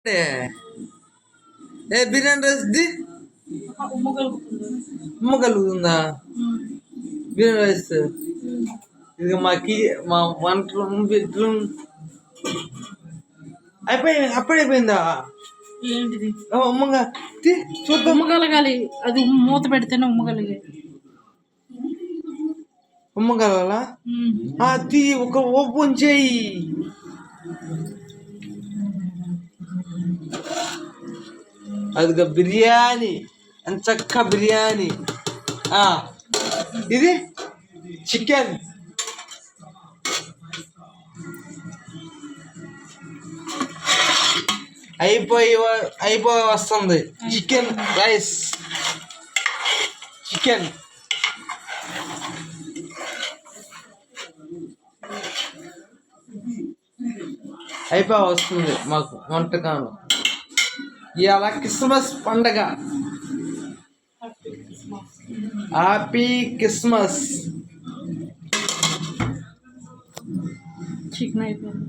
A biryani rice the ఉమ్మ కలుగుతుందా biryani rice ఇది మా వంట బెడ్రూమ్ అప్పుడైపోయిందా ఏంటిది ఉమ్మగా చూద్దాం ఉమ్మగలగాలి అది మూత పెడితేనే ఉమ్మగలిగే ఉమ్మగలలా అది ఒక ఓపెన్ చేయి అదిగా బిర్యానీ ఎంత చక్క బిర్యానీ ఇది చికెన్ అయిపోయి వస్తుంది చికెన్ రైస్ చికెన్ అయిపోయి వస్తుంది మాకు వంటకాలు ఇవాళ క్రిస్మస్ పండగ హ్యాపీ క్రిస్మస్ చికెన్ అయిపోయింది